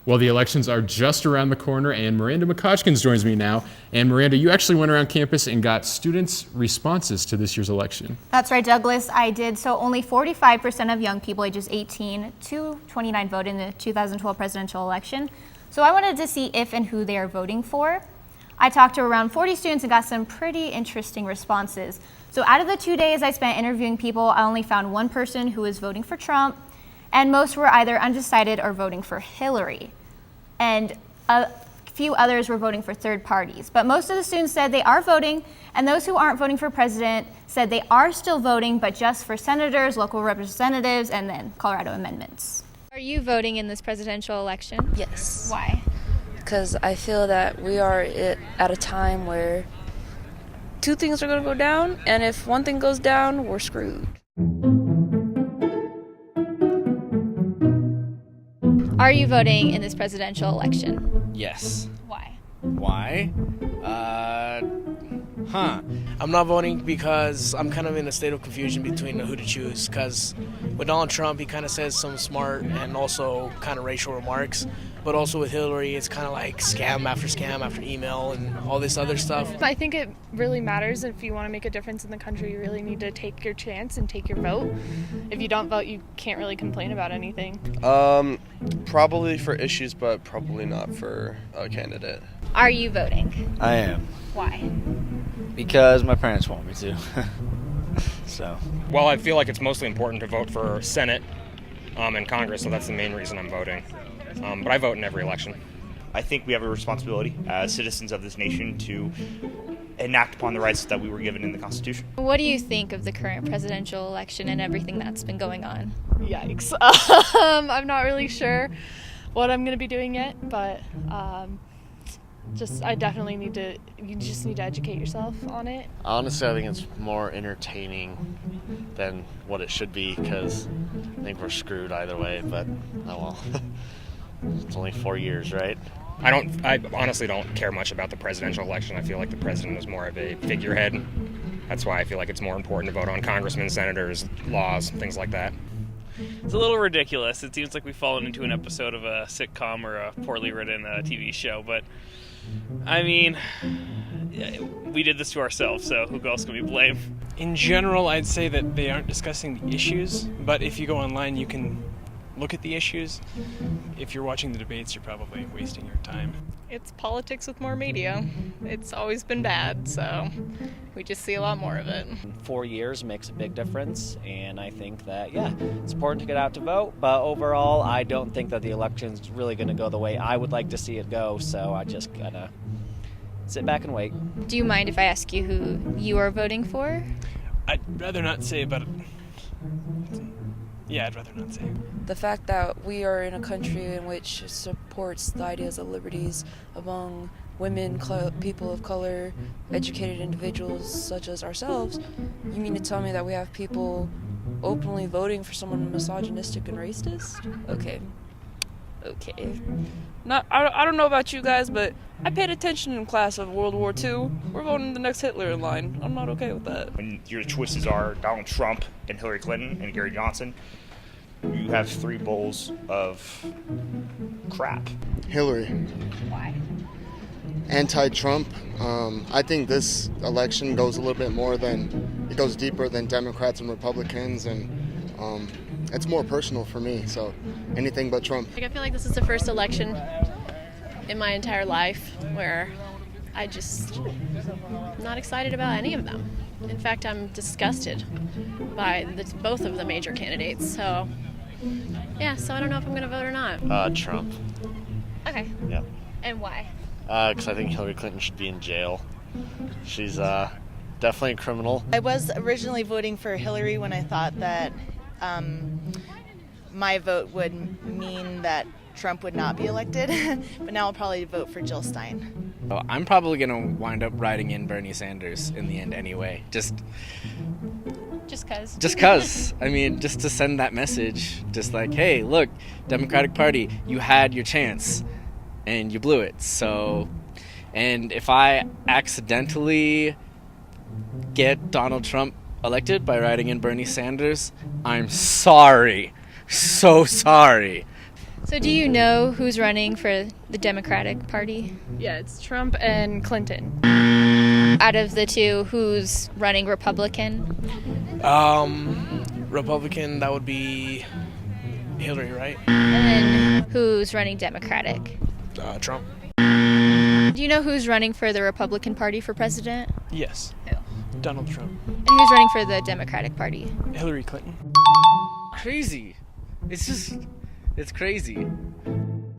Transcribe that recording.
Well, the elections are just around the corner, and Miranda McHodgkins joins me now. And Miranda, you actually went around campus and got students' responses to this year's election. That's right, Douglas. I did. So only 45% of young people ages 18 to 29 voted in the 2012 presidential election. So I wanted to see if and who they are voting for. I talked to around 40 students and got some pretty interesting responses. So out of the 2 days I spent interviewing people, I only found one person who was voting for Trump, and most were either undecided or voting for Hillary. And a few others were voting for third parties. But most of the students said they are voting, and those who aren't voting for president said they are still voting, but just for senators, local representatives, and then Colorado amendments. Are you voting in this presidential election? Yes. Why? Because I feel that we are at a time where two things are going to go down, and if one thing goes down, we're screwed. Are you voting in this presidential election? Yes. Why? Why? I'm not voting because I'm kind of in a state of confusion between who to choose, because with Donald Trump, he kind of says some smart and also kind of racial remarks, but also with Hillary, it's kind of like scam after email and all this other stuff. I think it really matters. If you want to make a difference in the country, you really need to take your chance and take your vote. If you don't vote, you can't really complain about anything. Probably for issues, but probably not for a candidate. Are you voting? I am. Why? Because my parents want me to. So. Well, I feel like it's mostly important to vote for Senate and Congress, so that's the main reason I'm voting. But I vote in every election. I think we have a responsibility as citizens of this nation to enact upon the rights that we were given in the Constitution. What do you think of the current presidential election and everything that's been going on? Yikes. I'm not really sure what I'm going to be doing yet, but I definitely you just need to educate yourself on it. Honestly, I think it's more entertaining than what it should be, because I think we're screwed either way, but oh well. It's only 4 years, right? I honestly don't care much about the presidential election. I feel like the president is more of a figurehead. That's why I feel like it's more important to vote on congressmen, senators, laws, things like that. It's a little ridiculous. It seems like we've fallen into an episode of a sitcom or a poorly written TV show, but I mean, we did this to ourselves, so who else can we blame? In general, I'd say that they aren't discussing the issues, but if you go online, you can look at the issues. If you're watching the debates, you're probably wasting your time. It's politics with more media. It's always been bad, so we just see a lot more of it. 4 years makes a big difference, and I think that, it's important to get out to vote, but overall, I don't think that the election's really going to go the way I would like to see it go, so I just gotta sit back and wait. Do you mind if I ask you who you are voting for? I'd rather not say, but I'd rather not say. The fact that we are in a country in which supports the ideas of liberties among women, people of color, educated individuals such as ourselves, you mean to tell me that we have people openly voting for someone misogynistic and racist? Okay. I don't know about you guys, but I paid attention in class of World War II. We're voting the next Hitler in line. I'm not okay with that. When your choices are Donald Trump and Hillary Clinton and Gary Johnson, you have 3 bowls of crap. Hillary. Why? Anti-Trump. I think this election goes deeper than Democrats and Republicans, and it's more personal for me, so anything but Trump. I feel like this is the first election in my entire life where I'm not excited about any of them. In fact, I'm disgusted by both of the major candidates, so I don't know if I'm going to vote or not. Trump. Okay. Yeah. And why? Because I think Hillary Clinton should be in jail. She's definitely a criminal. I was originally voting for Hillary when I thought that my vote would mean that Trump would not be elected, but now I'll probably vote for Jill Stein. Well, I'm probably going to wind up writing in Bernie Sanders in the end anyway. Just cause. I mean, just to send that message. Just like, hey, look, Democratic Party, you had your chance and you blew it. So, and if I accidentally get Donald Trump elected by writing in Bernie Sanders, I'm sorry. So sorry. So do you know who's running for the Democratic Party? Yeah, it's Trump and Clinton. Out of the two, who's running Republican? Republican, that would be Hillary, right? And then who's running Democratic? Trump. Do you know who's running for the Republican Party for president? Yes. Who? Donald Trump. And who's running for the Democratic Party? Hillary Clinton. Crazy. It's crazy.